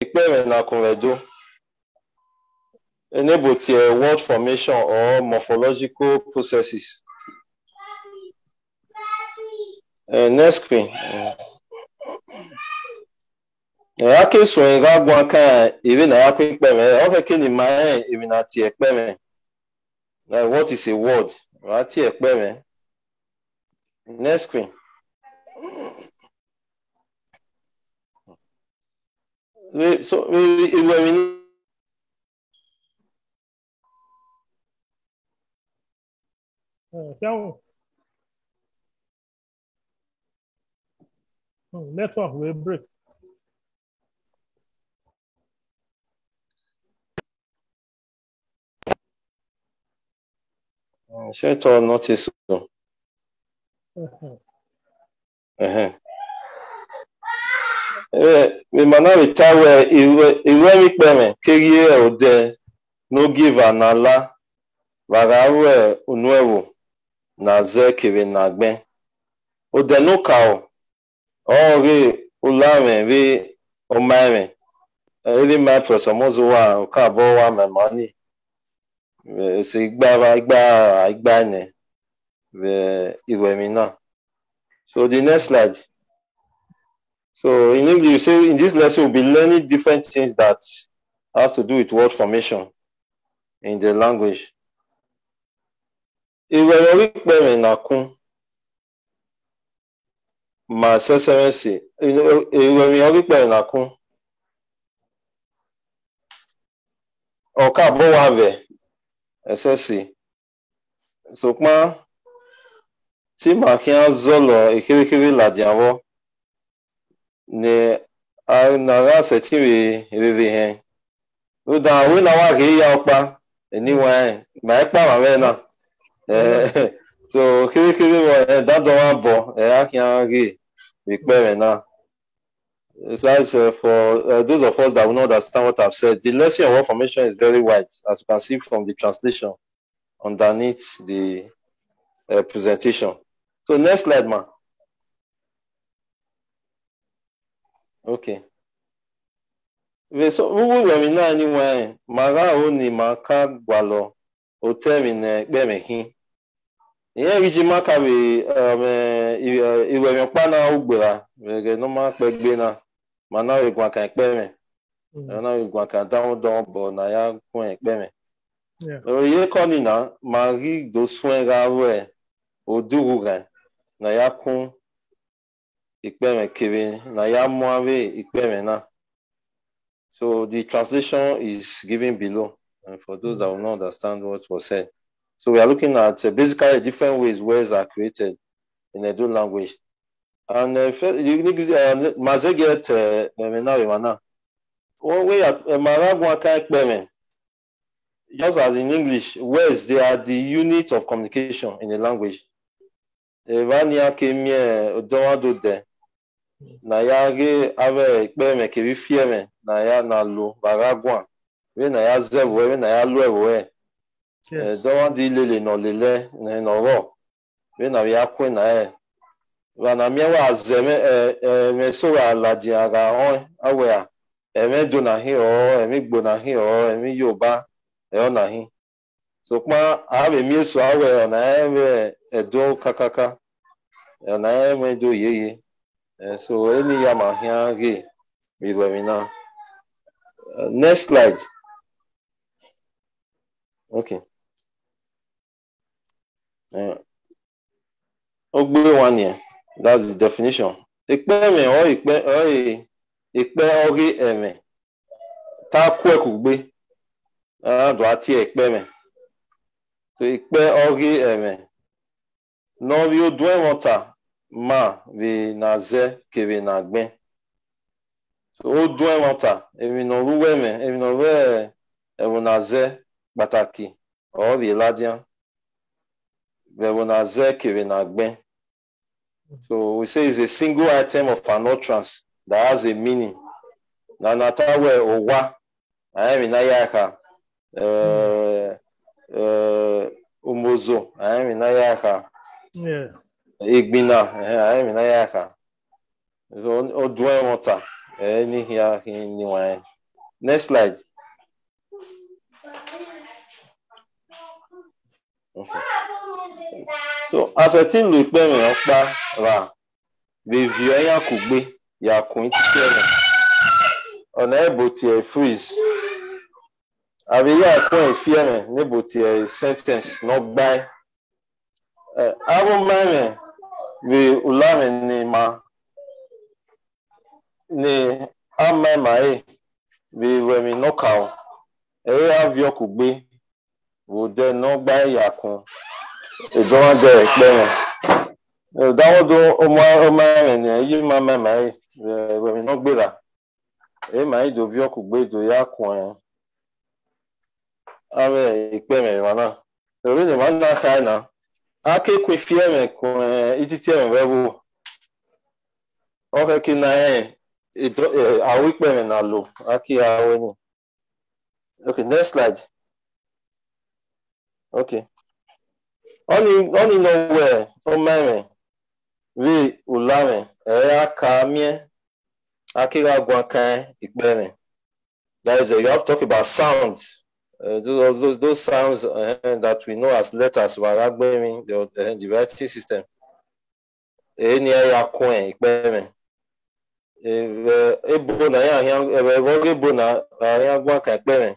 Ikpeme na konvedo. Enable word formation or morphological processes. Next screen. Ake swenga gwanka even na yakwe ikpeme. Okay, kini mae even na ti ikpeme. What is a word? Ati ikpeme. Next screen. So we network will break. Share to notice. We mana retawe iwe mikpeme kerie ode no give anala vagawe unuewo na ze kiri na gben ode no kao ori ulame vi omame eli ma prosomozo wa ka bo wa memani se igba ne iwe mina. So the next slide. So in English, you say in this lesson, we'll be learning different things that has to do with word formation in the language. Iwe ikpeme na kun ma sesemensi. Iwe ikpeme na kun. Oka bo wave esesi. So kuma ti ma kian zolo ekirikiri la diavo. Ne na ra seti we hen o da we na wa ke ya opa anyway ma e pa ma we na so kiri wo da do wa bo a kian ri we pe na. So for those of us that will not understand what I've said, the lesson of word formation is very wide, as you can see from the translation underneath the presentation. So next slide, ma. Okay. So we will na anyway. Mara oni maka gwalo hotel in Bemehin. Ihe riji maka we iwe mekpa na ugbera we no ma pegbe na mana we gwa kan peme. Na we gwa kan down bo na ya kun peme. Ye koni na mari do swen ga we oduruga na ya kun ikpeme kiri na ya muave ikpeme na. So the translation is given below, and for those that will not understand what was said. So we are looking at basically different ways words are created in Edo language. And mazeget just as in English, words they are the unit of communication in a language. Na ya ge ave ikpeme ke vi fieme na ya na lo baragwan we na ya zevo we na ya lo ewo don di lele no lele na no ro we na ya kwen na wa na mi wa azeme me so wa la di aga on awe me do na hi o me gbo na hi o me yoba na hi so kuma ave mi so awe na me edo kakaka na me do yeye. So any yama here with webinar. Next slide. Okay. Ogbe one here. That's the definition. Ikpeme o ikpe ori eme. Ta kwekugbe. Do ati ikpeme. So ikpe ori eme. No vi odwe wota. Ma vi na ze keve na gben. So o dwen wanta evi no ruwe me evi no we evo na ze bataki o vi ladian evo na ze keve na gben. So we say it's a single item of an utterance that has a meaning. Na natawe owa ayemi na yaka umozo ayemi na yaka Igbina, I mean, I so o dwen water, any here in the way. Next slide. Okay. So as a team we play me pa ra review yan kugbe ya kun ti ere ona ebo ti e freeze abi ya kun e fiere nebo ti e sentence no gba abo mame we ulame ni ma ni ama mai we mi no ka e avio kugbe wo de no gba ya kun e don de pe dáwọ́ do ọmọ rẹ̀ ní ẹ̀yí máa mẹ́mà ẹ̀ rẹ̀ náà gbéra èyí máa ìdò bí ọkù gbé ìdò yá kùn ẹ̀ ààrẹ ìpẹ́ rẹ̀ wà náà lórí ni wọ́n náà ká ẹ̀ náà akéèkùn fi ẹ̀rẹ̀ kùn ẹ̀ ìtítí ẹ̀rẹ̀ rẹ̀ wò ọ̀rẹ́ kí náà ẹ̀ àwọn ìpẹ́ rẹ̀ náà lò ákí àwọn ẹni. Okay, next slide. Okay. Only nowhere ọmọ rẹ̀ we ulame aka mie akira gwankan ikpere. That is, you have to talk about sounds. Those sounds that we know as letters waragbemi the writing system. Eni ya kwen ikpere. Ebo na ebo na gwankan ikpere.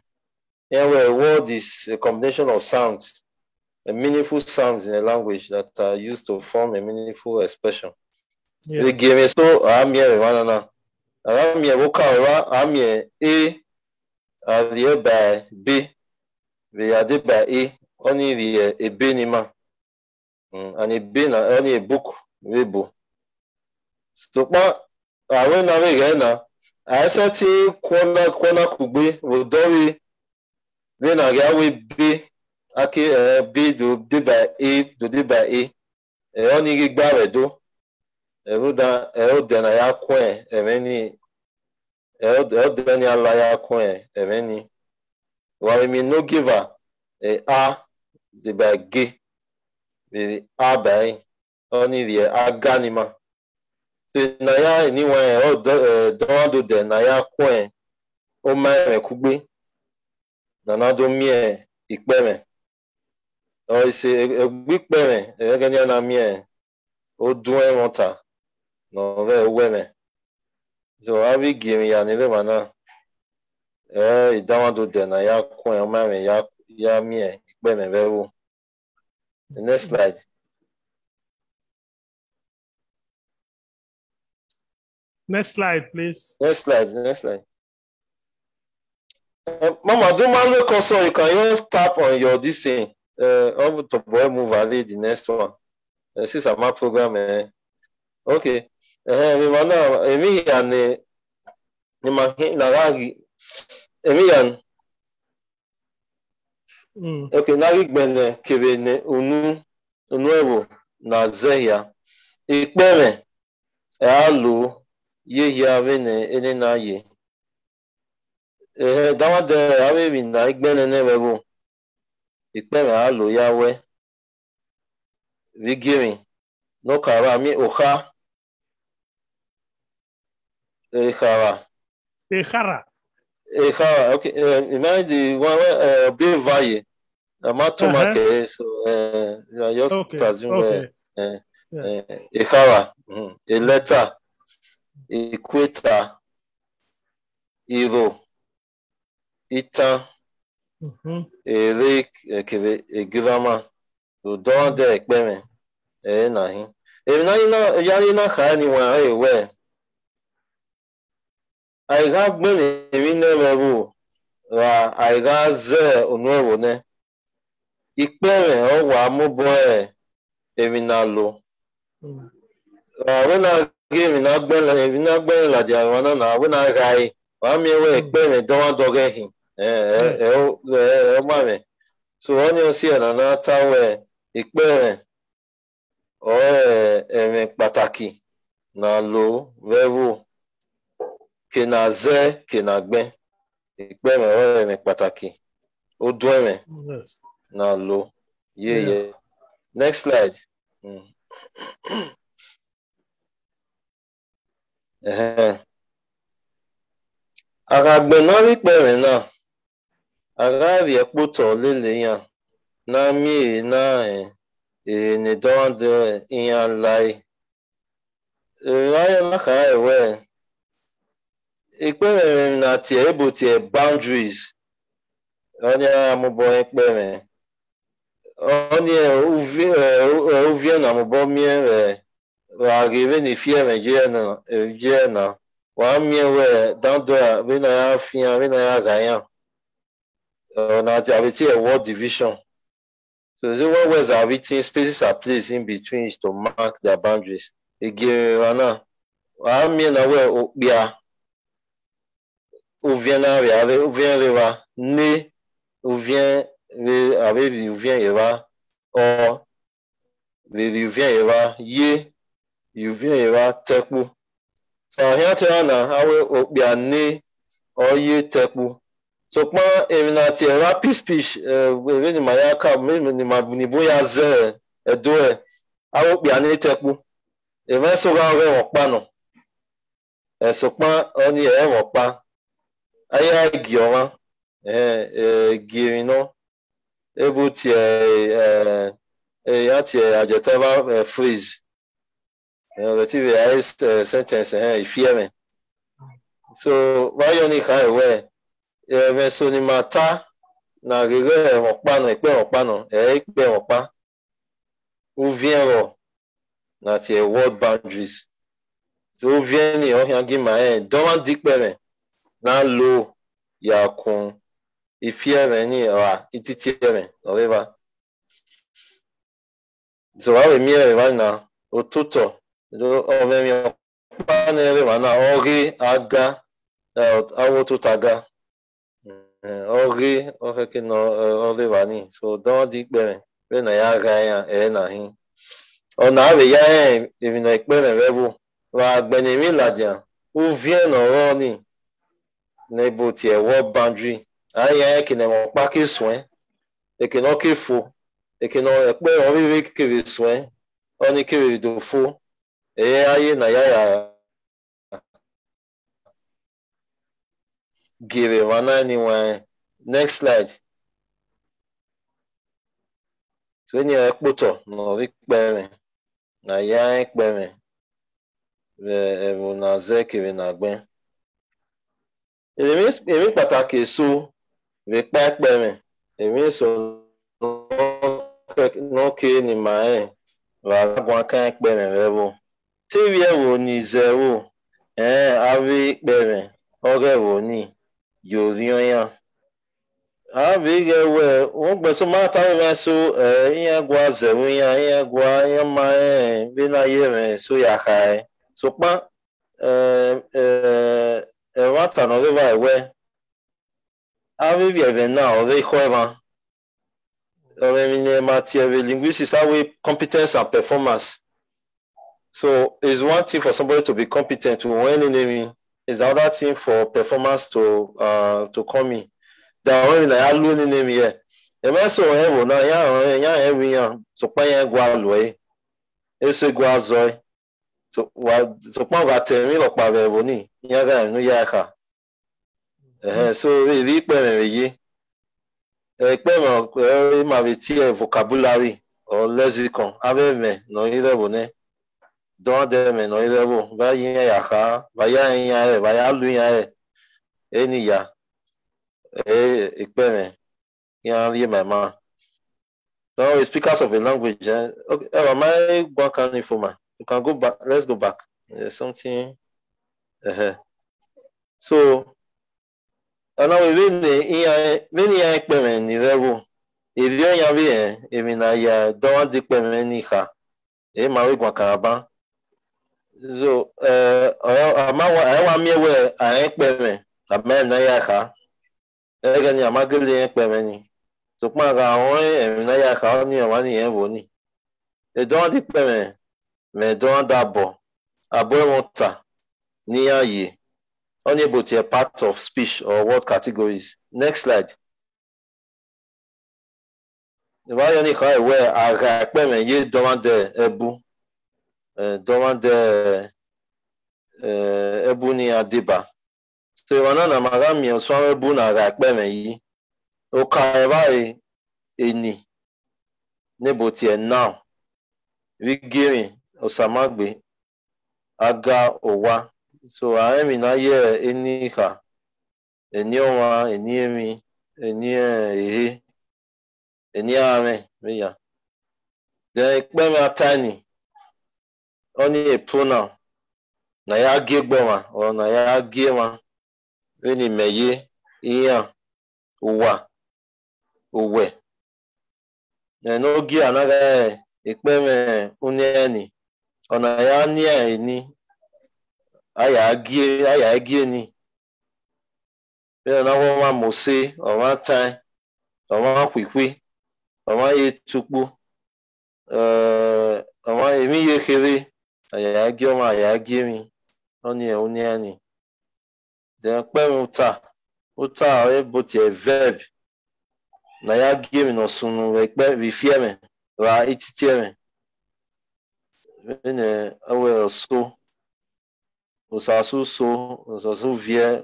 Here word is a combination of sounds. A meaningful sounds in a language that are used to form a meaningful expression. We give me so amie wanana. Amie wokawa amie a aliye by b. We are by a only the a b nima. And a b na only a book webo. So pa awe na we gena. I said kwana kugbe wodori we na ga we b. Aki B do D by A do D by A. Oni gigba redo. Eruda na ya kwen emeni. Erodeni ala ya kwen emeni. Wari mi no giver A D by G. A by oni the aganima. So na ya anyway do de na ya kwen o ma kugbe. Na na do mie ikpeme. Oh, c'est un big père, et gagné un ami, au douin monta. Non, ouais, mais. So, avec Gimi, ya nele mana. Et dans le dernier, ya coin, mais ya mien, ben, vers vous. Next slide. Next slide, please. Next slide. Mama, do my look also, you can just tap on your this thing. Over to boy move ali the next one. This is my program. Okay. We wanna Emiyan ni mahi na ragi Emiyan. Okay, na rigbene kebe ne unu ewo na zehia. Ikpeme alu yehia vene ene na ye. Dawa de awe na igbene ne wewo. Ikpeme alu yawe. Vigiri no kara mi oha ejara okay imagine the one be vaye amatoma ke so just assume ejara a letter equator iro itan ere kebe egirama so don de ekpeme nahi yari na ka ni wa ewe aiga gbene mi neveru ra aiga ze onuewo ne ikpere o wa mubo emi na lo when I give na gbene la dia wana na when I gai wa mi we ikpere don doge hin o ma me so oni o si na tawe ikpere o eme pàtàkì na lo veru kenaze kenagbe ikpeme o eme pàtàkì o dueme na lo ye next slide. Agagbenori perena. Agavi ekpoto lele yan. Na mi na ne don de yan lai. Lai na ka ewe. Ekpere na tie able tie boundaries. Onya amubo ekpere. Onya uvie na amubo mie arrivé ni fier na wa mie we dans de we na ya fian we na ya gayan. Na aviti a world division. So the one where aviti spaces are placed in between is to mark their boundaries. Ege wana wa mie na we okpia uvien na re uvien reva ne uvien re avec uvien eva or le uvien eva ye uvien eva teku. So here to na awe okpia ne or ye teku. So kwa eminati rapid speech we ni mayaka me ni mabunibo ya ze edo awe okpia ne teku. Even so ga we okpa no. So kwa oni e okpa aya gioma giri no able to yati adjective phrase relative sentence fearing. So why you ni kai we so ni mata na gege okpa no epe okpa no epe okpa ou vient ro na tie world boundaries. So vient ni o yan gi ma don't dikpere na lo ya kun ifiere ni wa ititiere whatever. So we mi e na otuto do o me mi pa na re na ori aga awo tutaga ori o fe ke no ori vani. So don't dikpere we na ya ga ya na hin o na we ya e na ikpere rebu wa gbenemi ladian ou vient no ro ni nebo tie world boundary aya ke ne mo pa ke soin e ke no ke fo e ke no pe o vi ke soin oni ke do fo aye na ya give one anyone. Next slide. So ni ekpoto no vi pere na ya pere we na ze ke na gben èmi pàtàkì so we pa pere èmi so no ke ni ma wa gwa kan pere rewo ti wi ewo ni zero avi pere ore wo ni yoriyan avi ge we won gbe so ma ta we so yan gwa zero yan gwa yan ma bi na ye me so ya kai so pa what another way avi bi na o ve khoema linguistics how competence and performance. So it's one thing for somebody to be competent to win in naming, is another thing for performance to come in. There are only alone in name here. And so na ya every year so pa yan gwa lo eso gwa zo so pa tell me lo pa be boni yan ga nu ya ka so we pere ye pere ma be vocabulary or lexicon ave me no ile bone don de me no ile bo ba yin ya ka ba ya yin ya ba ya lu ya eni ya pere yan ye mama. Now speakers of a language okay am I one can informa you can go back, let's go back. There's something so ana we many ya pere ni rewo iri ya bi emi na ya don di pere ni ka ma we gwa karaba so ama wa mi we pere ama na ya ka ni amagele pere ni so pa ga won emi na ya ka ni wa ni wo ni e don di pere me don dabo abo won ta ni aye unable to a part of speech or word categories. Next slide. The why only how where I peme ye demande ebu demande ebu ni adiba so wana na magami oswa bu na ga pe me yi o ka e ba eni nebo tie now we giving osamagbe aga owa so I na ye eni ha eni owa eni emi eni ehe eni ame me ya then pe me atani oni a pronoun na ya gegboma or na ya gema weni meye iya uwa uwe no gi anaga ikpeme uniani ona ya ni eni aya gie ni be na wo ma mose o ma tan o ma kwikwi o ma yetukpu o ma emi ye kere aya gie ma aya gie mi oni uniani then kpeme uta e botie verb na ya game no sunu ekpe vifieme ra ititieme ene awe so osasu vie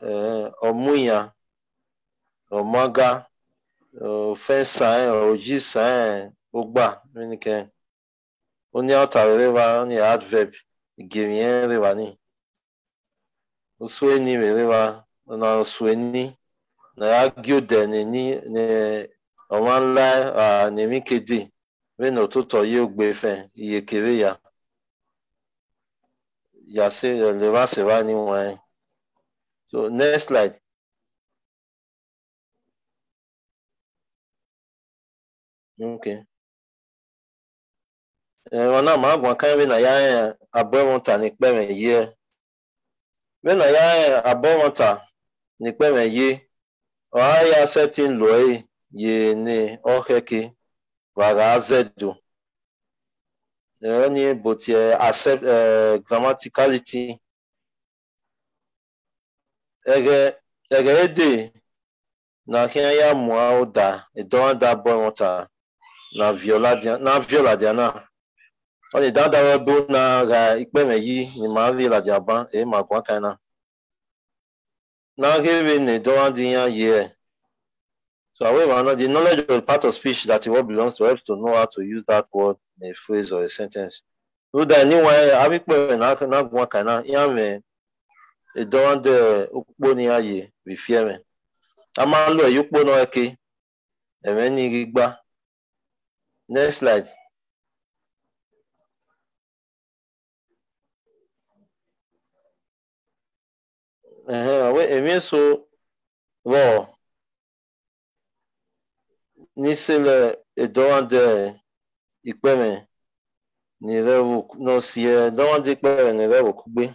omuya omaga ofensa ojisa ogba menike oni autareva oni adverb game reva ni osueni reva na osueni na ya giode ni ne omanla nemi kedi we no tuto ye ogbe fe iye kere ya se le va se va ni wan. So next slide. Okay. Wana ma gwa kan we na ya abonta ni pe me ye. We na ya abonta ni pe me ye. O ya setting lo ye ne oheke waga azedo. Only but accept grammaticality. Ede na ya mua oda edon da bonta na viola diana. Only da bo na ga ikpeme yi ni ma viola diaban e ma kwa kana. Na give ne don dia ye. So however, the knowledge of the part of speech that what belongs to helps to know how to use that word in a phrase or a sentence. So that anyway, I will na gwa kana ya me e don de ukpo ni aye we fear me. Ama lo yukpo no eke e ni rigba. Next slide. We emi so raw ni sele e don de ikpeme ni rewo no sie don de ikpeme ni rewo kugbe.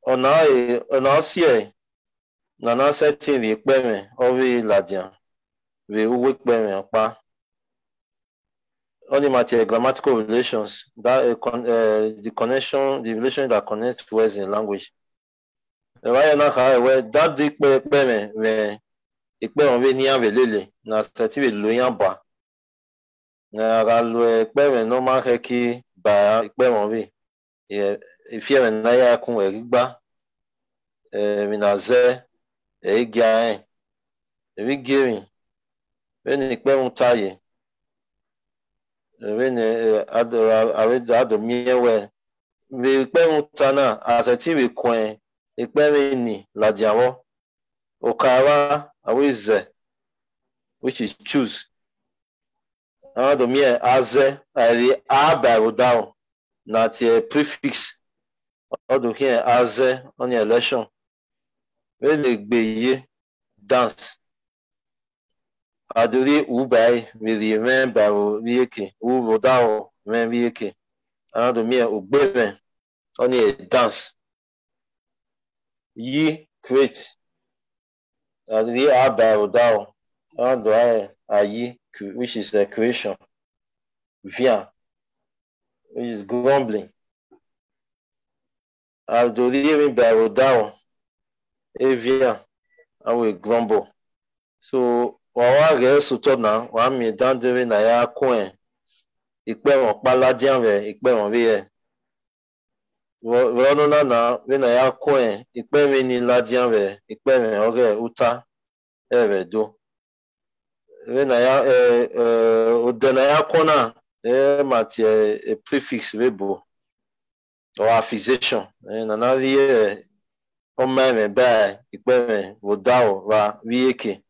Ona sie na na setting vi ikpeme ovi ladian vi uwe ikpeme apa. Only material grammatical relations that the connection, the relation that connects words in language. Right now, that the ikpeme we ikpeme we ni avelele na seti we lo yan ba. Na ga lo ikpeme no ma heki ba ikpeme we. Ifie na ya kun erigba. Minaze egia evi giving. When ikpeme taye. When ado miewe we tana aseti we kwen ikpeme ni la diawo okawa awize which is choose ado mie aze ali aba udao na tie prefix odo here aze on election we le gbeye dance adori ubai we remember wieke udao men wieke ado mie ugbeme on a dance ye create adori aba udao ado ayi which is the creation via which is grumbling adori mi ba udao evia awe grumble so wa ge soto na wa mi dandere na ya kun ikpe won paladian we ikpe won we Veronona na vena ya koen ikpeme ni ladian ve ikpeme oge uta evedo vena ya odena ya kona mati a prefix vebo or affixation na vie omeme ba ikpeme vodao va vieke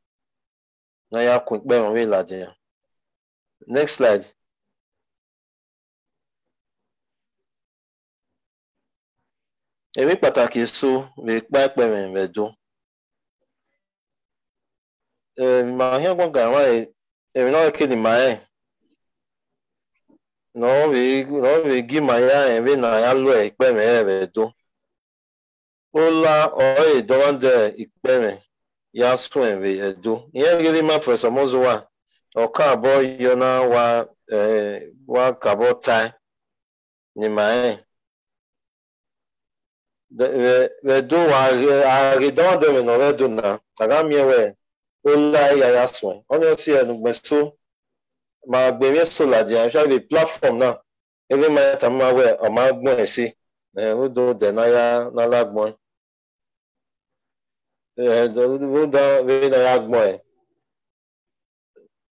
na ya ko ikpeme ve ladian. Next slide. Èmi pàtàkì so ve pa ikpeme vedo ma hia gwa ga wa èmi no ke ni ma no ve gi ma ya ve na ya lo ikpeme vedo ola o dovande ikpeme ya so ve edo yen gele ma professor Mozowa o ka bo yona wa ka bo tai ni ma vedo wa a dovande ve no vedo na taga miewe ola ya so onye si enu gbeso ma gbemi so la dia sha be platform na ebe ma tamma we o ma gbon esi odo de na ya na la gbon odo we na ya gbon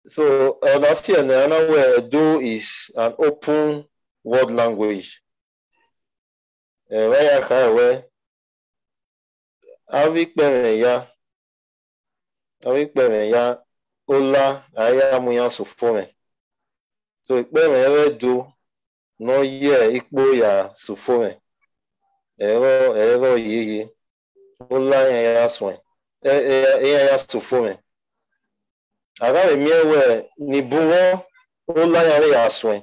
so last year na where Edo is an open world language where ya ka we avi pere ya ola aya mu ya so fome so ikpeme Edo no ye ikpo ya so fome ero yeye ola ya so ya so fome aga miewe ni buwo ola ya so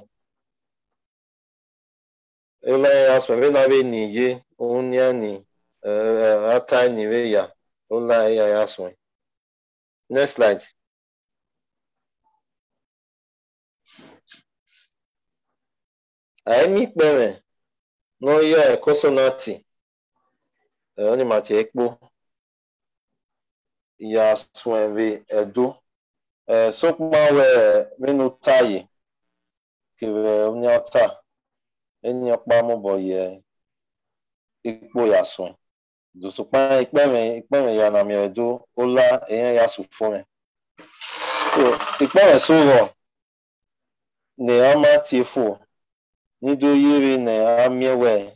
ola ya so ve na be ni ye onya ni ata ni ve ya ola ya so. Next slide. Aemi pere no ye consonanti oni mati ekpo ya so ve Edo so pa we menu taye ke we onya ta eni opa mo bo ye ikpo ya so do so pa ikpeme ya na mi Edo ola eyan ya so fun so ikpeme so ro ne ama ti fo ni do yiri ne amiewe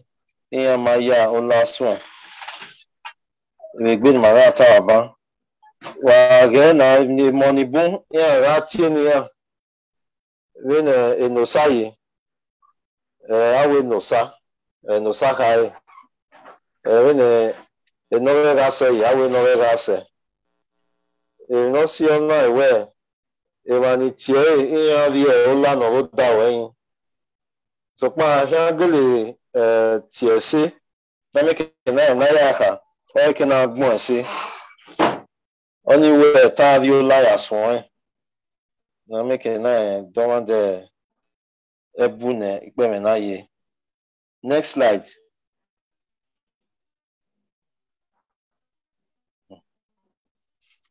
eyan ma ya ola so we gbe ma ra ta aba wa ge na ni money bun ya ra ti ni ya we ne enosaye awe nosa kai we ne enore ga se ya we no ga se no si ona ewe ewani tie iya ri ola no da wen so pa ha gele tie se na me ke na ya ha o ke na gbon se oni we ta ri ola ya so na me ke na don want the ebune ikpeme na ye. Next slide.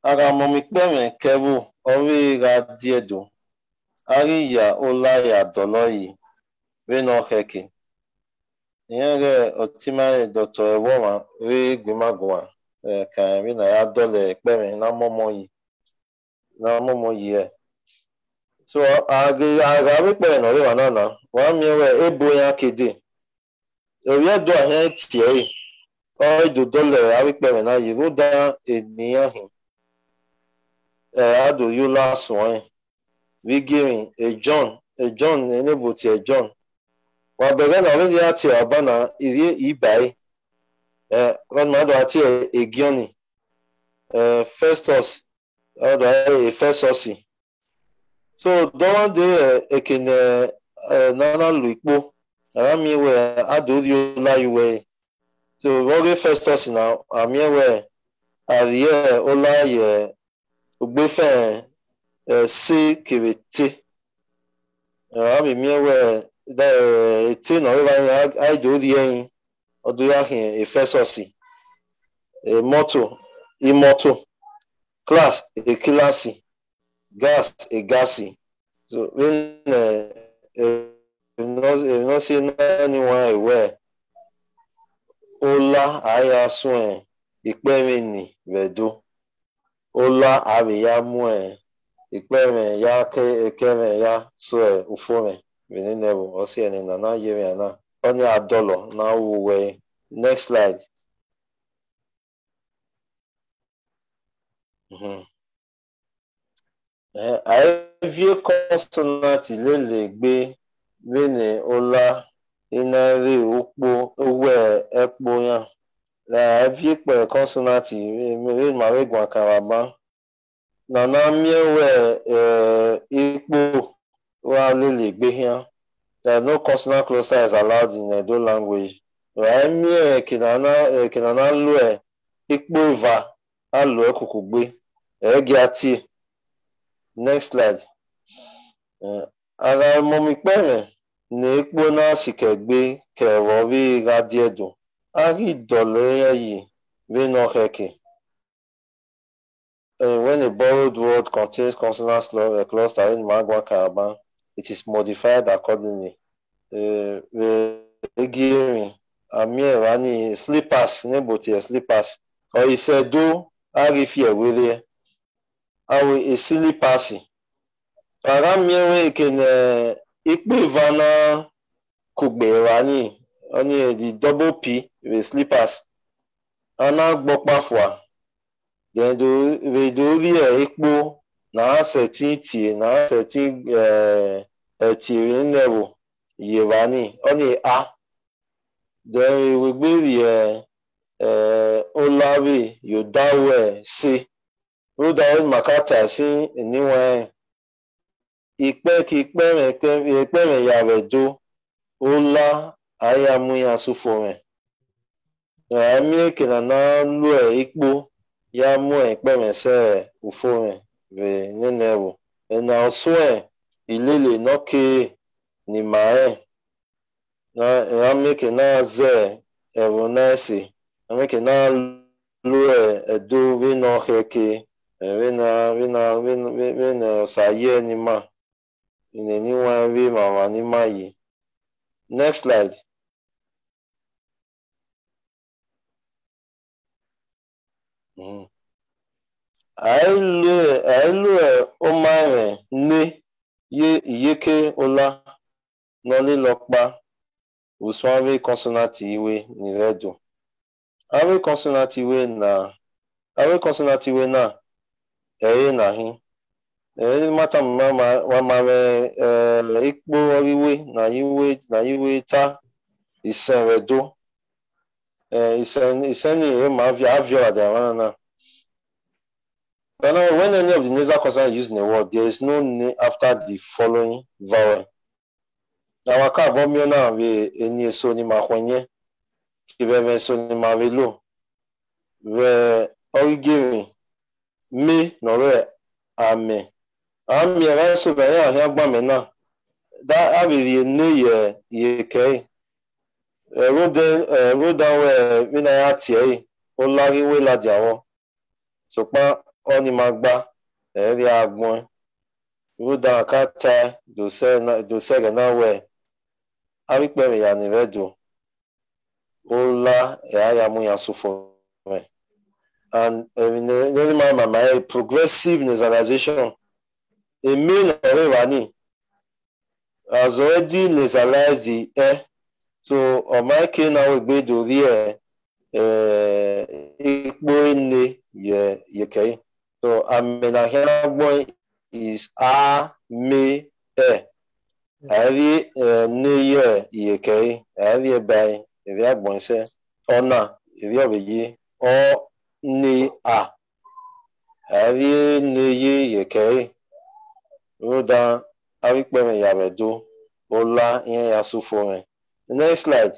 Aga momi ikpeme kevu ovi ga diedo ari ya ola ya doloyi we no heke yenge otima Dr. Ewoma we gbimagwa ka we na ya dole ikpeme na momo yi so aga we ikpeme no we na wa mi we ebo ya kede oye do ahe tie o do dole ari ikpeme na yi ruda eniyan hin ado you last one we giving a John enable to a John wa bere na we ya ti abana iri ibai ron ma do ati egioni Festus odo Festus so don't de ekene nana luipo ara mi we ado ri ola iwe so roge Festus na ami we ariye ola ye ogbefe si kirete abi miewe da ete no we ai do ri yin odo ya hin Efesosi moto class e classy gas e gassy so when no see anyone aware ola aya suen ikpeme ni vedo ola ave ya mue ikpeme ya ke ekeme ya sue ufome venenevo osiene na yeme na oni adolo na uwe. Next slide. Avie consonant ilelegbe vene ola inari ukpo uwe ekpo ya na avie pe consonant me mare gwa karaba na miewe ikpo wa lelegbe ya. There are no consonant clusters allowed in Edo language. Mie kinana lue ikpo va alue kukugbe egiati. Next slide. Ara momikpere na ekpo na sikegbe kewo vi radiedo. Ari dole yi we no heke. When a borrowed word contains consonant cluster in Magua Karaban, it is modified accordingly. Giri Amir Rani slippers, neboti slippers. Or he said, do Ari fear with it. Awe a silly passy. Paramiewe can Ikbivana Kugbe Rani, only the double P with slippers. Ana Bokbafwa. Then we do the Ikbo na setting T na setting T level Yevani only A. Then we will be the Olavi Yodawe C. Rudawe Makata C anywhere. Ikpeme yavedo Ola ayamuya sufome. Amie kenana lue Ikbo ya mue ikpeme se ufome ve nenevo. Na oswe ilele noke ni mae. Na amie kena ze evonesi. Amie kena lue edo vino heke. Vina saye ni ma. In anyone way mama ni mai. Next slide. Ailue omare ne yeke ola noli lokpa uswawe consonant iwe ni redo. Awe consonant iwe na na hi. Mata mama wa mame ikpo iwe na iwe ta isen redo. Iseni ma avio adamana. But now, when any of the nasal consonants used in a word, there is no name after the following vowel. Now, I can't bomb now with any soni mahonye, kibeve soni mavelo, ve origami, me, nore, ame. Ame, I so very young bamena. That I will know ye kay. Rodan, where Vinayati, Olari Wela Jawo. So, oni magba eri agbon ruda kata do se na we aripe ya ni redo ola ya mu ya sufo and my progressive nasalization a mean already has already nasalized the air so on my case now we be do the ikpo ne ye kai. So amenahia boy is a me e. Avi ne ye kai. Avi by evi agbon se ona evi obeyi o ni a. Avi ne ye kai. Roda avi peme ya bedo ola yen ya sufo me. Next slide.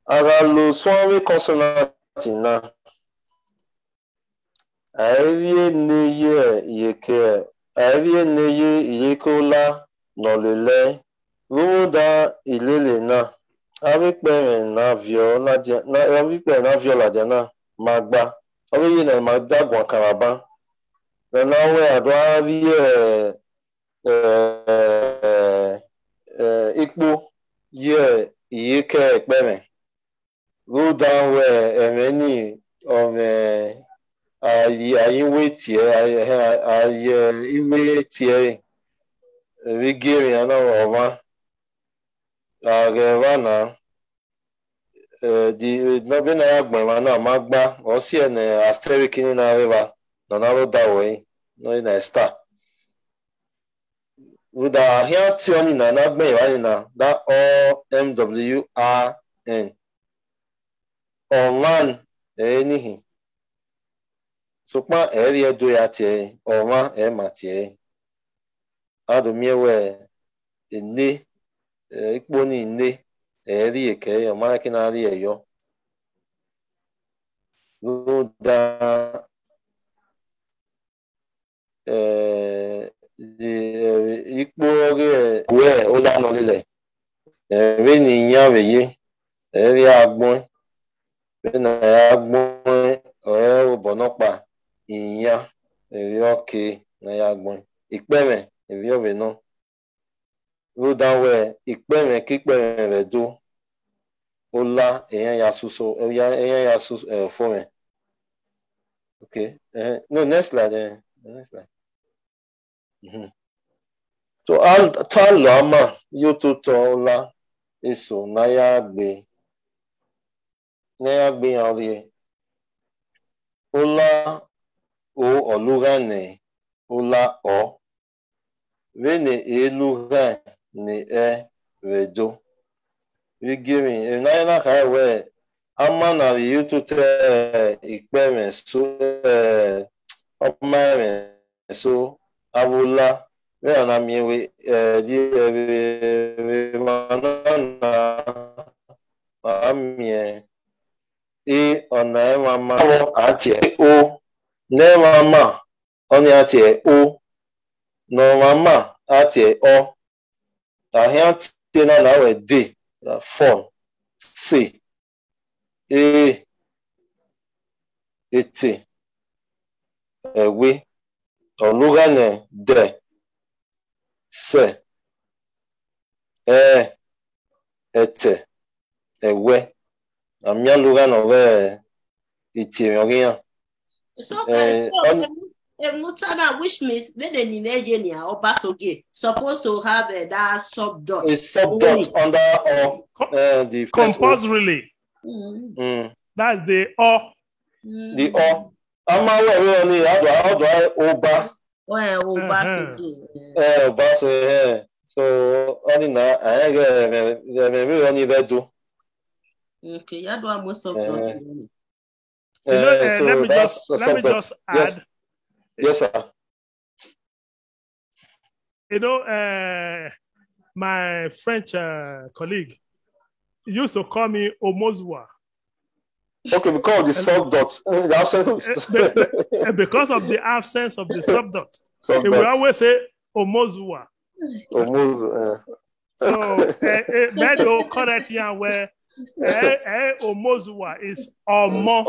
Ara lo swami consonant na arie neye yeke arie neye yekola nolele ruda ilele na avipere na viola diana magba oye na magba gwa karaba na we ado arie ikpo ye iyeke ekpeme go down where many of ayi wetie ayi iwe tie we give ya na oma ageva na di no be na agbe ma na magba o si ene asterisk ni na river no na ro da we no na star Uda here tioni na agbe wa ni na that OMWRN online enihi so pa eri edo ya tie ọma ma tie ado miewe ene ikpo ni ene eri eke ọma ki na ri eyo no da ikpo ori we o la no le eri ni yan weye eri agbon na agbon o bonopa ìyá èrè ọkè na ya gbọn ìpẹrẹ èrè ọrẹ náà ló dáwọ ìpẹrẹ kípẹrẹ rẹ dó ó lá èèyàn ya soso fún rẹ okay no next slide next slide so tá lọ àmà yóò tó tọ ó lá èso náyà gbé yàn rí ó lá o olugane ula o vene eluga ne redo we give na na ka we ama na yutu te ikpeme so omare so abula we na mi we di manana amie e ona mama ati o ne mama oni ati o no mama ati o ahia ti na na we d phone c e eti ewe olugane de se ete ewe amia lugano we iti yogia So, Mutana, which means when an Nigeria or Basoge supposed to have that sub dot. A sub dot under the compulsorily. That's the O. The O. I'm aware only how do I oba? Well, Basoge. Basoge. So only now I maybe only that do. Okay, you do most of them. Let me just add. Yes, sir. You know, my French colleague used to call me Omozua. Okay, because of the sub dot, the absence of because of the absence of the sub dot. He will always say Omozua. Omozua. So that will correct you where Omozua is Omo,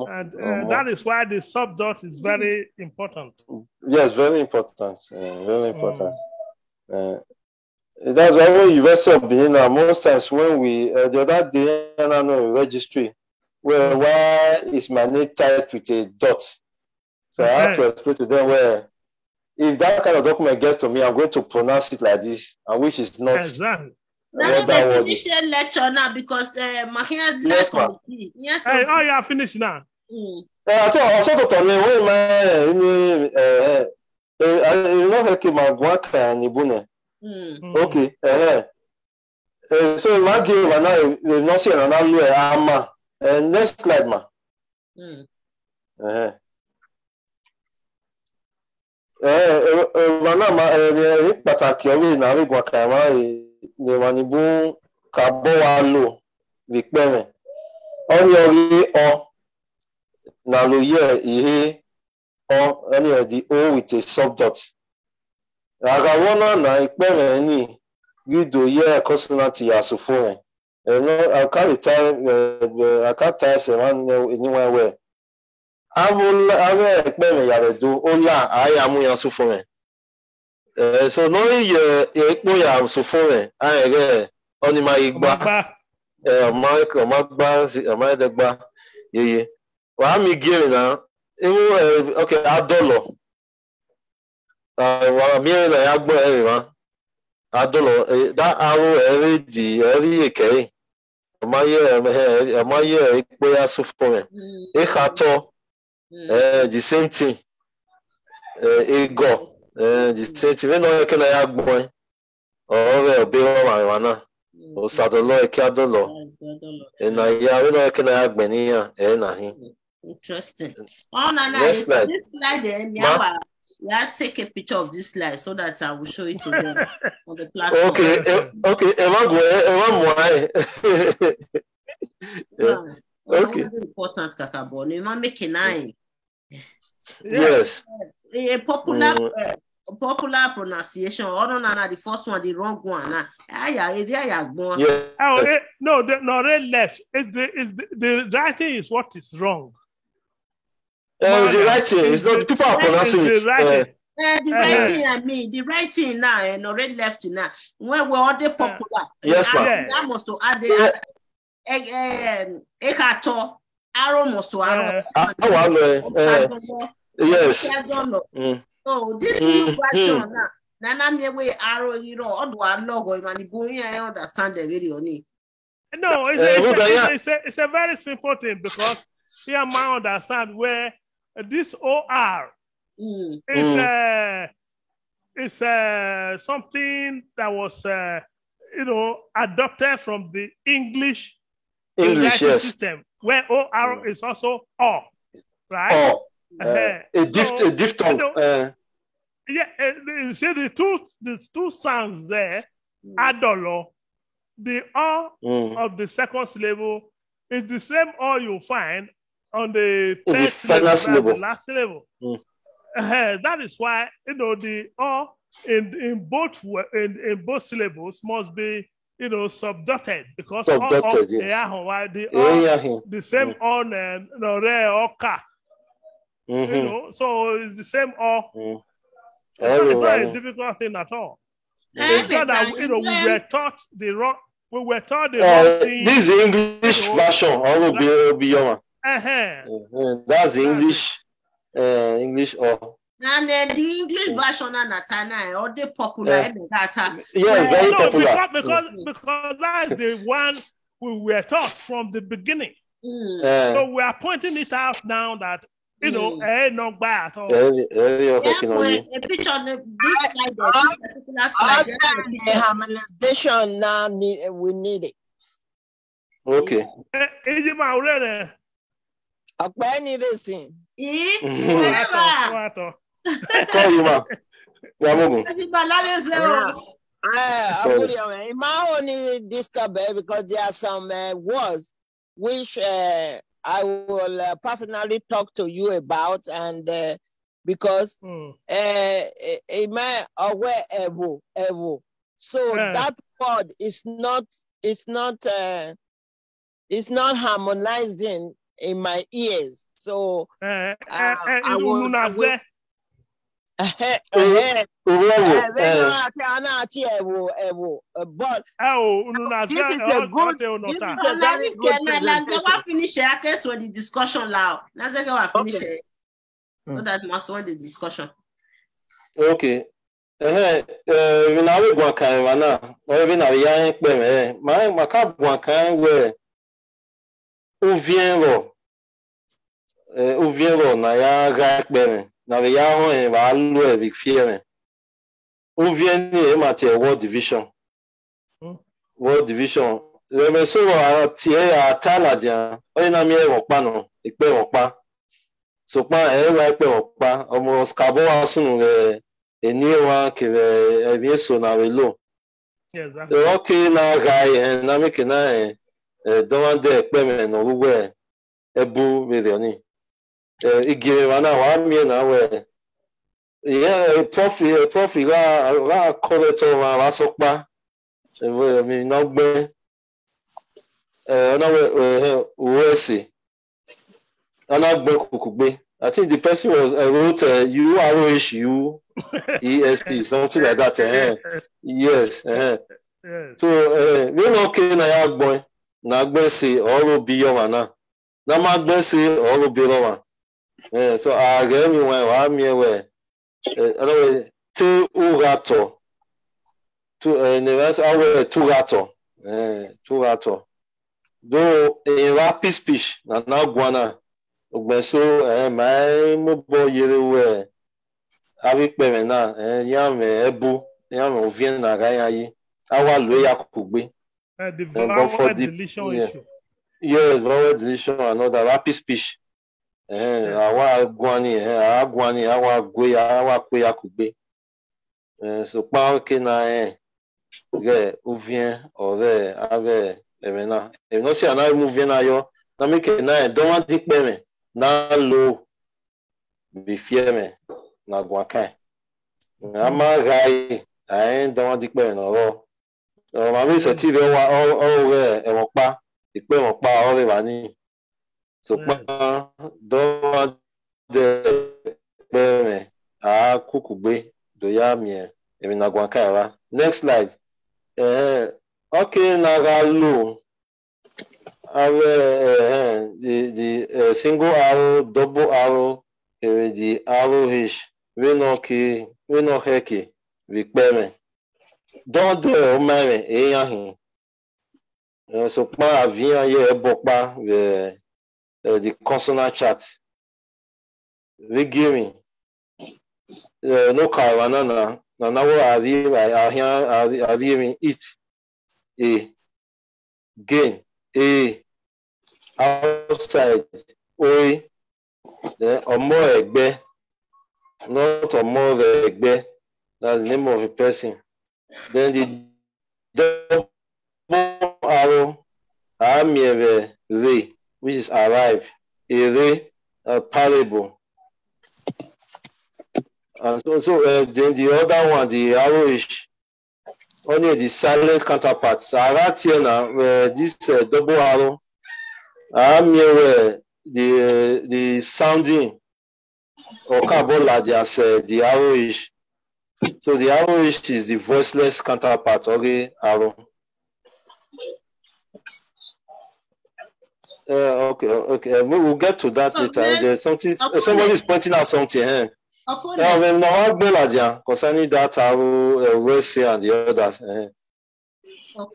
and that is why the sub dot is very important. Yes, very important. Very important. That's why when University of Benin, most times when we the other day I don't know registry, where why is my name typed with a dot? So I have to explain to them where if that kind of document gets to me, I'm going to pronounce it like this, and which is not. Exactly. That is a finished lecture now because my hair yes, committee. Yes. Hey, oh, yeah, finished now. I also told me when you know how my work and Ibune. Okay. So my game now we not see another way. Ama. Next slide, ma. Pàtàkì ọ̀rẹ́ ìnáwó ìgbàkàmá ìwànìbó kàbọ̀ wa lò wípẹ̀rẹ̀ ọ̀rẹ́ ọ̀rẹ́ ọ nà ló yẹ ìhé ọ ẹni ẹ̀dí o with a subdot. Àgàwọ̀ náà nà ìpẹ̀rẹ̀ ní gídò yẹ kọ́sínàtì àsòfò rẹ̀ ẹ̀nà àkàtà ẹsẹ̀ wọn níwọ̀n ẹ̀wẹ̀. Avẹ ìpẹ̀rẹ̀ yàrá ẹ̀dọ́ ó là àáyá amúyansó fún rẹ̀. So no ye ekpo ya sufore ayere oni ma igba ma degba ye wa mi gere na okay adolo wa mi na ya gbo wa adolo that arrow every eke ma ye ekpo ya sufore e khato the same thing ego the same thing no ke na ya gbo o be wa na o sadolo e kiadolo na ya we no ke na ya gbe ni ya na hin. Interesting. Oh, this slide there, yeah, take a picture of this slide so that I will show it to them on the platform. Okay, okay. Important, Kakabo. You want make a nine. Yes. A popular pronunciation. Oh no, the first one, the wrong one. No, the left. The writing is what is wrong. The writing is not people are pronouncing it. The writing, I mean, the writing now, and already left now. When we're all the popular, yes, ma'am. I must to add the ekato arrow must to arrow. Yes. So this new version now, Nana me way arrow, you know, or do I logo? I understand the video. No, it's a very simple thing because here I understand where this OR is something that was adopted from the English yes. system where OR is also O, right? A diphthong. You see the two sounds there, adolo, the O of the second syllable is the same O you find on the third syllable, the last syllable. That is why the O in both syllables must be subdotted because the same on and oka. So it's the same O. It's not a difficult thing at all. It's not that we were taught the wrong. We were taught the wrong thing. This is the English version. Will be your that's the English or. And the English version and Natana or the popular data. Yes, very popular. Because that is the one we were taught from the beginning. So we are pointing it out now that not bad at all. A picture on this slide, this particular slide. The harmonization now we need it. Okay. Akbani racing. Call you, ma. My only disturb because there are some words which I will personally talk to you about, and because so that word is not harmonizing in my ears. So I will. But this is a very good presentation. Finish it. I guess when the discussion loud. Finish it. So that must want the discussion. Okay. We now we go kan wana. We na ya pe me. Ma ka go kan we. Ou vient na ya ga pe me. Na we ya ho e ba lu e big fear. Ou vient ni e ma te world division. World division. Le me so wa tie atala dia. O na mi e wo pa no, ipe wo pa. So pa e wa ipe wo pa. Omo skabo asunu re eni wa ke e bi so na we lo. Yes, okay na ga na me ke na don't de pe me no we ebu medioni. Igire wana wa mi na we profi la koleto wa sokpa mi no gbe na we we si ana gbe kukugbe I think the person was wrote UROHUEST, something like that. Yes. Yes. So we no okay na ya boy na gbe se oro bi yo na. Na ma gbe se oro bi lo wa. So I get me when wa mi we anyway te urato to ne was our turato. Turato. Do in rapid speech na guana ogbeso my mobile yere abi pe na yan me ebu yan me ovien na ga yi awa lo ya kugbe the vowel deletion issue. Yes, vowel deletion and other rapid speech awa guani awa gwe awa kwe ya kugbe so pa ke na ge ovien ore ave emena no si ana ovien ayo na me ke na don want dik pe me na lo bi fieme na guacan ama gai ai don want dik pe no ro ma mi se ti re wa o re e won pa ipe won pa o re wa ni so pa don want de pe me a kukugbe do ya mi emi na guacan wa. Next slide. Okay, na ga lo the single arrow, double arrow, the arrow H, we no heki, we peme. Don't do o mare, yahin. So pa avian ye bokpa the consonant chart. We give me no kawana na wo avian eat a gain a outside oi then omo egbe not omo egbe, that's the name of a person. Then the double arrow amieve re, which is arrive, a re parable. And so then the other one, the arrow is only the silent counterpart. So right here now, this double arrow, the sounding or carbola as the arrow is. So the arrow is the voiceless counterpart of the arrow. Okay. We'll get to that later. There's something. Somebody is pointing out something. Concerning that arrow, Wesley and the others.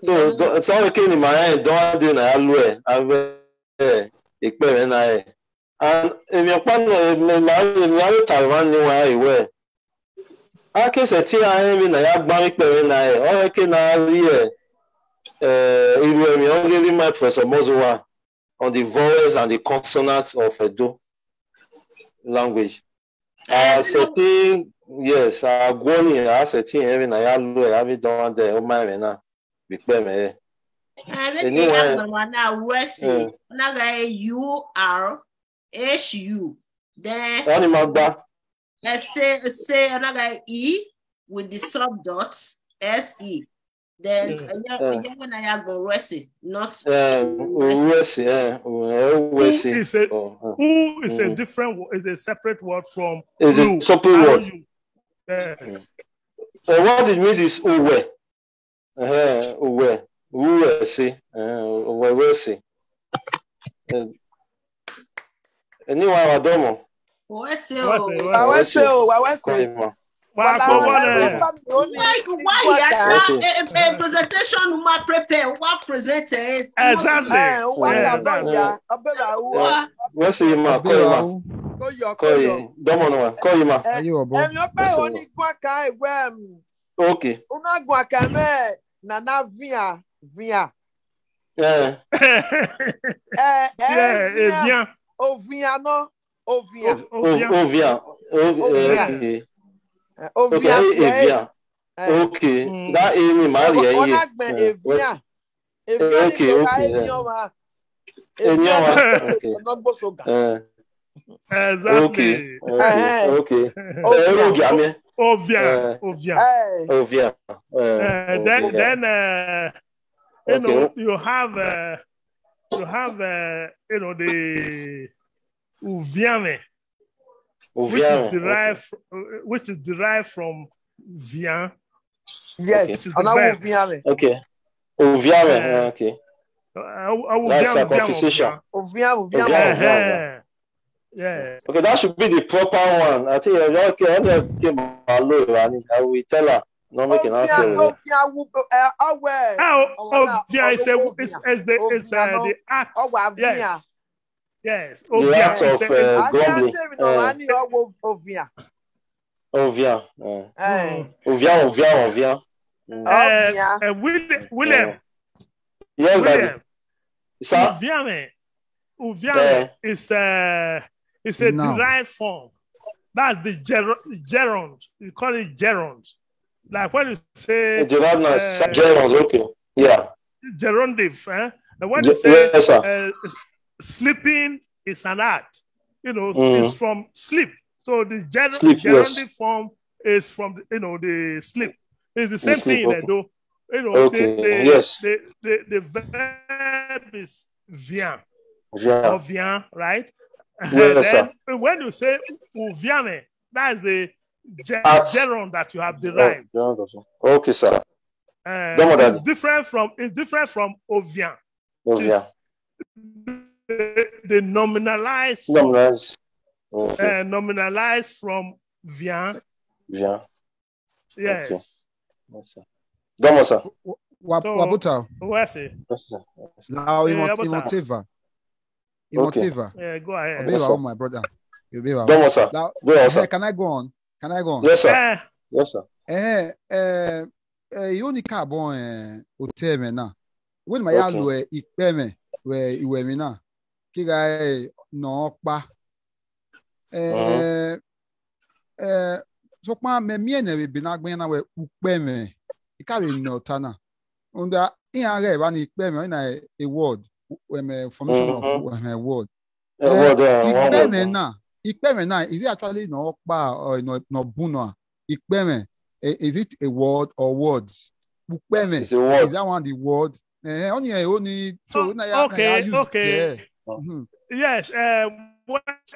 So it's all okay in my hand. Don't do na alwe. And if you're planning, my Taiwan new way. I can say, I am na ya bank pe na e. O okay na ri iru emi o give my Professor Mozowa on the vowels and the consonants of Edo language. Setting, yes, Gwoni, setting even I have it done there. Oh my man, big me. Anyway, now Wesley, naga URHU. Then say naga E with the sub dots SE. Then when I go Wesley, not Wesley. Who is a different, is a separate word from is a separate word. Yes. What it means is uwe. Uwe. Anyone Adomo? Why a presentation ma prepare what present is exactly. What's your ma? Okay. Okay, that Amy Maria. Then you know you have the Uviame. which is derived from vient. Yes. Okay. Ouviame. Okay. That's a conversation. Ouviame. Yes. Okay, that should be the proper one. I think okay. I will tell her. No making answer. Ovia is the act. Yes. Yes. The act of grumbling. Ovia. Ovia. William. Yes, Daddy. Ouviame is a derived form. That's the gerund. You call it gerund. Like when you say gerund, okay. Yeah. Gerundive. And when you say sleeping is an act, it's from sleep. So the gerundive form is from the sleep. It's the same thing, though. The verb is vient. Or vient, right? Yes, then when you say ouviame, that's the gerund that you have derived. Okay, sir. It's different from ovien. The nominalized nominalized from vient. Vient. Yes. Domo, sir. Wabuta. Where's it? Now, Emotiva. Yeah, go ahead. Oh, my brother. Domo, sir. Now, can I go on? Yes, sir. Yes, sir. Yonika bon uteme na. When my yalu ikpeme we iwemi na. Kiga no pa. So pa me miene we binagben na we ukpeme. Ikawe no tana. Unda inare ba ni ikpeme na a word. Formation of a word. Ikpeme na is it actually no pa or no buno? Ikpeme is it a word or words? Ikpeme is that one the word? Only so okay. Yes.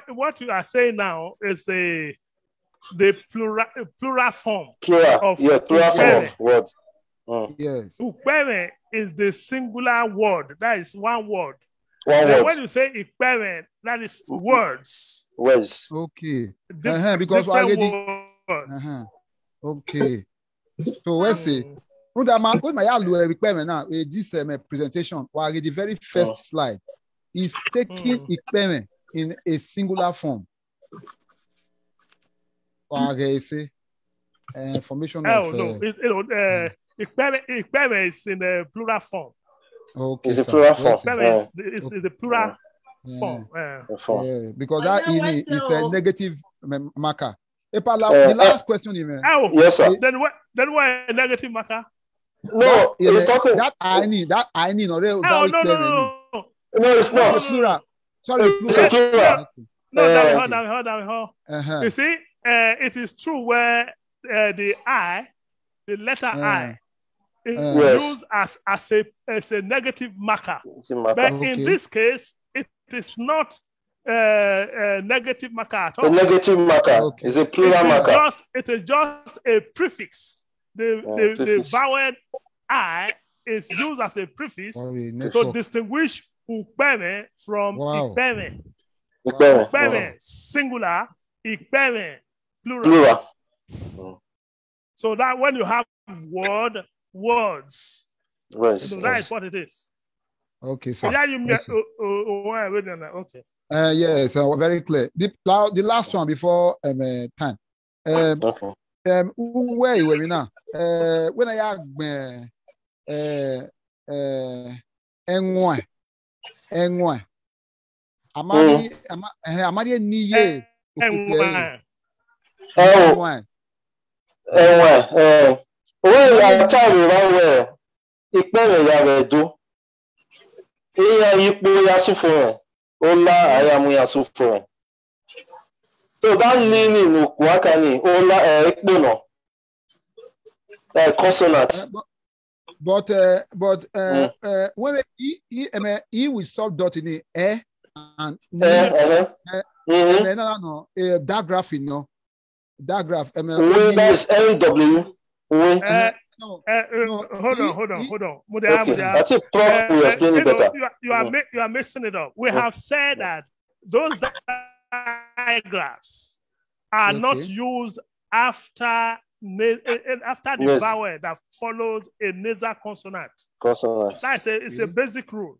What you are saying now is the plural form. Plural form of word. Yes. Ukpeme is the singular word. That is one word. When you say ikpeme, that is words. Words. Okay. Because already. Okay. So let's see. When my ikpeme now, this presentation, already the very first slide is taking ikpeme in a singular form. Say formation of. Ikpeme is in the plural form. Okay, it's a plural form. It's a plural form. Because that is a negative marker. The last question, yes, sir. Then what? A negative marker? No, it's talking that I need. No, it's not. It's plural. Sorry, it's a plural. Hold on. You see, it is true where the letter I is used as a negative marker. But in this case, it is not a negative marker at all. A negative marker is a plural marker. It is just a prefix. The vowel I is used as a prefix to distinguish ukpeme from ikpeme. Ukpeme singular, ikpeme plural. So that when you have words. So that is what it is. Okay, sir. Okay. Yes, very clear. The last one before time. Where you were now? When I have Amadi niye. When you tell where ikpere ya redo, iya yipo ya sufure, ola ayamu ya sufure. So that meaning ukuakani ola ikpo no. Consonant. But when he will stop dot in and That graph, you know. That graph. That's NW. Hold on. Okay. I think Prof will explain it better. You are mixing it up. We have said that those digraphs are not used after the vowel that follows a nasal consonant. It's a basic rule.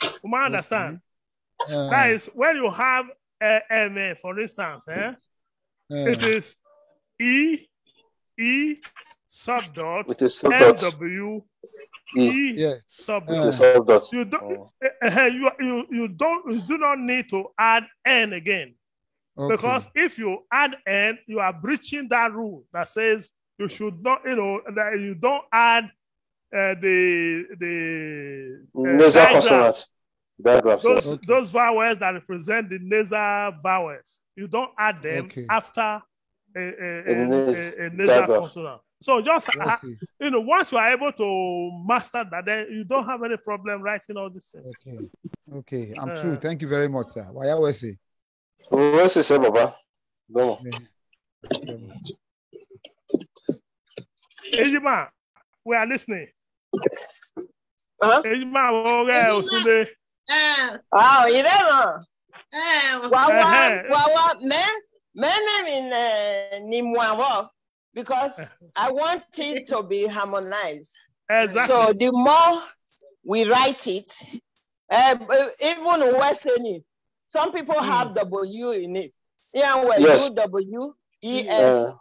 You might understand. That is when you have M, for instance, it is E subdot MW subdot. You do not need to add N again. Because if you add N, you are breaching that rule that says you should not, that you don't add the nasal consonants. Those vowels that represent the nasal vowels. You don't add them after a nasal consonant. So just once you are able to master that, then you don't have any problem writing all these things. Okay. I'm true. Thank you very much, sir. Why I say? Ejima, we are listening. Ejima, you know. Because I want it to be harmonized. Exactly. So the more we write it, even Western, some people have W in it. Yeah, well, U-W, E-S.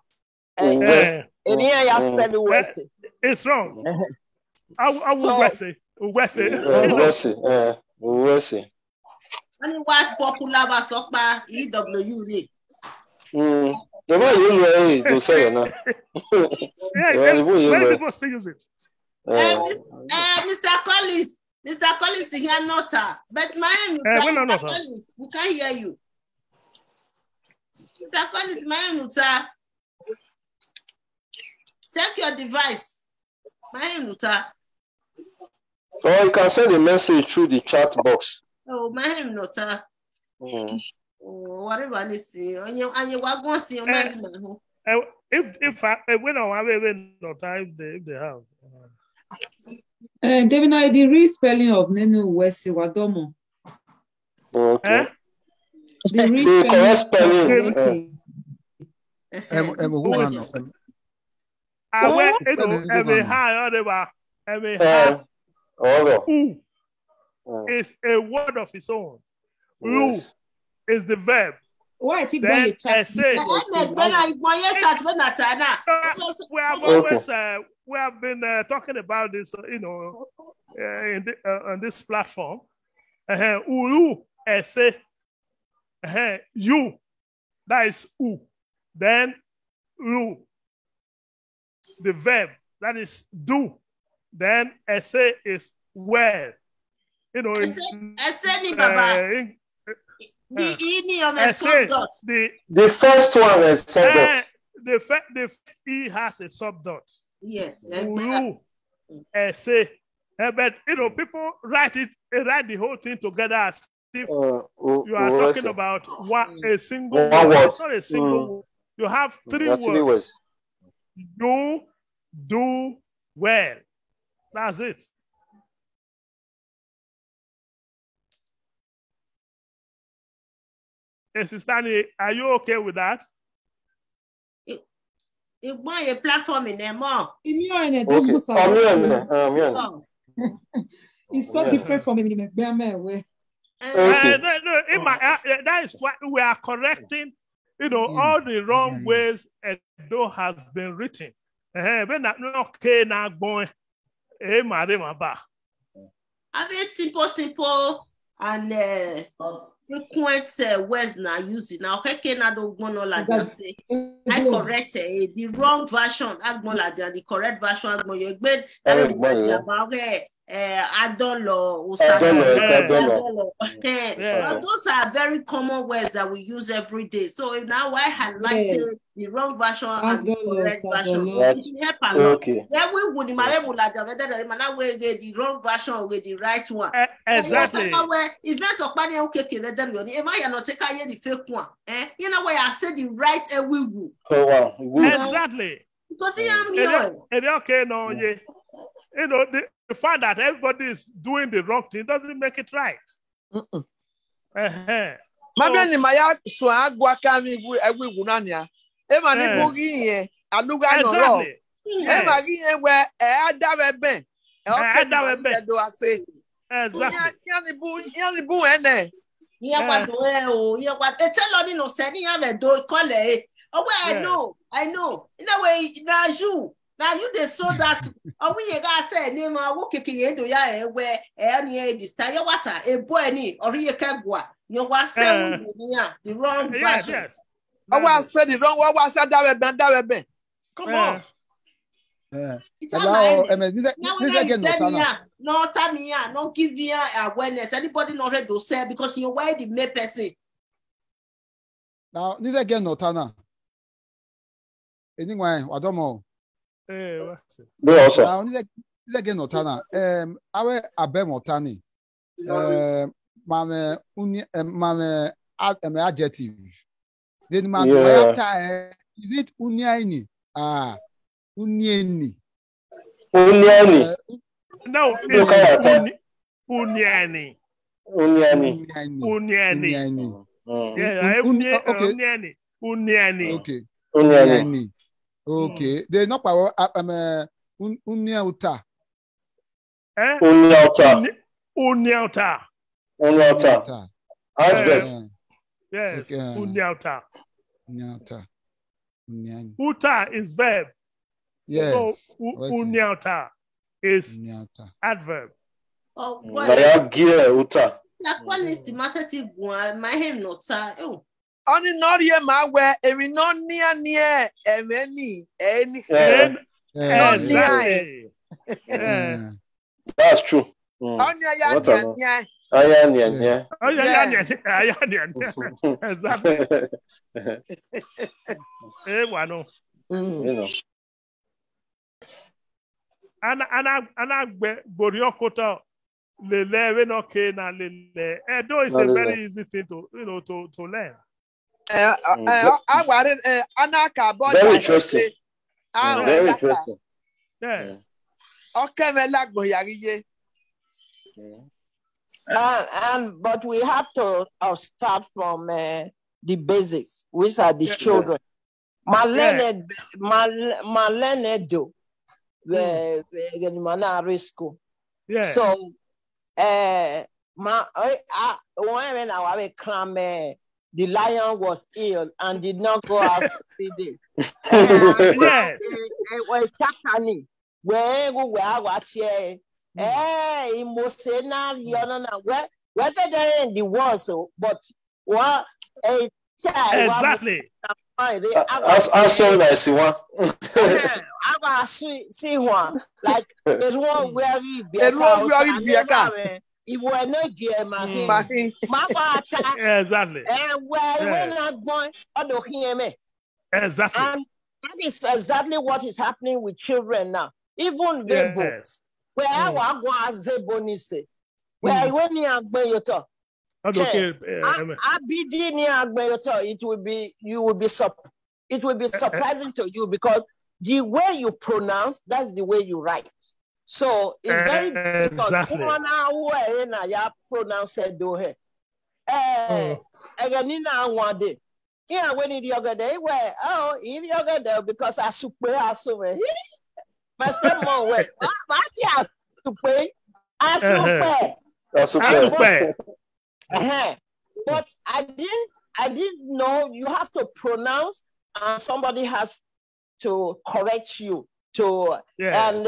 And here you have spell Western. It's wrong. I will Western. Western. Only what popular was Sokpa EW. The way you will say now. Many people still use it. Mr. Collins, here not but Mr. Collins, we can't hear you. Mr. Collins, Muta. Check your device. Muta. Or you can send a message through the chat box. Oh, Muta. Whatever I see, and you are going to see your man. If we don't have even no time, if they have. David, the respelling of Nenu Wesi Wadomo. Okay. The respelling. Is a word of its own. Lu is the verb. Why then essay. We have been talking about this, on this platform. Ulu essay. You, that is u. Then lu, the verb, that is do. Then essay is well. Essay, Baba. The first one is subdot. The first E has a subdot. Yes. Essay. But people write the whole thing together as if you are talking about a single word. It's not a single word. You have three words. You do well. That's it. Sister, are you okay with that? It want a platform in there more. It's so different from him. That is why we are correcting, all the wrong ways Edo has been written. I mean, simple, and frequent words now using now. Okay, now don't go no like that. Say I correct the wrong version. I go like the correct version. I go you Adolo, those are very common words that we use every day. So now I highlighted the wrong version and the correct version. It help a lot. Then we would the wrong version with the right one. Exactly. Event of money okay, if I not take the fake one, you know why I said the right we will. Exactly. Because I'm here. Okay, no, you know, the fact that everybody is doing the wrong thing doesn't make it right. Mabia ni maya so agwa kami egwu gunania. E ma ni bugi yen aluga no ro. E ma gi yen we adawebe. E okay do ase. Exactly. Yani bu ene. Iya kwa do o, iya kwa tell on no say ni ya be do call e. Oh well, I know. In a way, now you they saw that. Oh, we guys say name I will kick do ya where any this time your water a boy ni or you can go. You was saying the wrong version. I was said the wrong one was that come on. It's all no Tamia, no give you awareness. Anybody not ready to say because you're why the main person. Now, this again, Notana. Anyway, I don't know. Now, this again, Notana. Our Abe Motani. Mame adjective. Then man, is it Uniani? Uniani. Uniani. No, it's Uniani. Uniani. Uniani. Yeah, Uniani. Uniani. Okay. Uniani. Okay. They not power. Uniauta. Uniauta. Uniauta. Uniauta. Adverb. Yes. Uniauta. Uniauta. Uta is verb. Yes. So uniauta is adverb. Oh, boy. Uta. La quality massive one, my him not oh. Only not here, my way, and we not near any. Exactly. That's true. Only exactly. Wano. You know. Ana Boriokota. Lele no okay na lele. Though it's a very easy thing to to learn. Very interesting. Very interesting. Yes. Okay, me like boyariye. But we have to start from the basics, which are the children. Malene do the school. Yeah. So when the lion was ill and did not go out for 3 days. Yes. Whether they're in the war, so but what a child exactly. I saw that see one. I see one like there's one where he if we're not gear, exactly. And we're not going to hear me. Exactly. And that is exactly what is happening with children now. Even Vebo, where I was Zebonise, where when you are going to talk, you will be surprising to you because the way you pronounce, that's the way you write. So it's very difficult. Exactly. Pronounce it do here. One day. Yeah, when the other day, where in the other day because I super my stepmom went. But I didn't know you have to pronounce and somebody has to correct you to and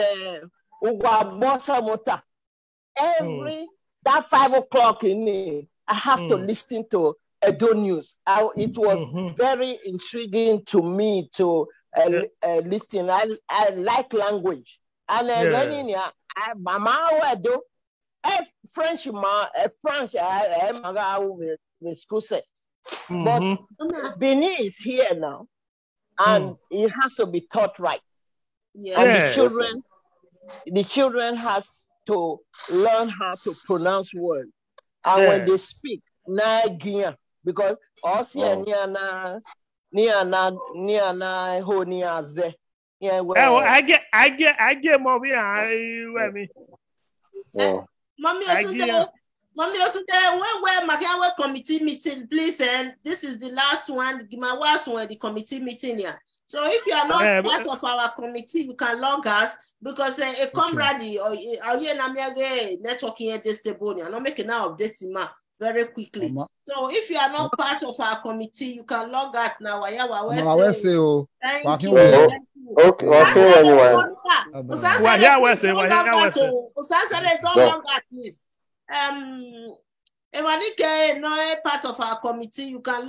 every that 5 o'clock in me, I have to listen to Edo News. It was very intriguing to me to listen. I like language. And Mama wedo. French with school set. But Benin is here now, and it has to be taught right. Yes. And the children has to learn how to pronounce words. And when they speak, because also I get more behind. Mommy also there when Makiawe committee meeting, please, and this is the last one, my last one, the committee meeting here. So if you are not part of our committee, you can log out because a comrade or networking here this table, I'm not making now update very quickly. So if you are not part of our committee, you can log out now. Thank you. Okay, anyway. Don't log out, please. If I didn't get no part of our committee, you can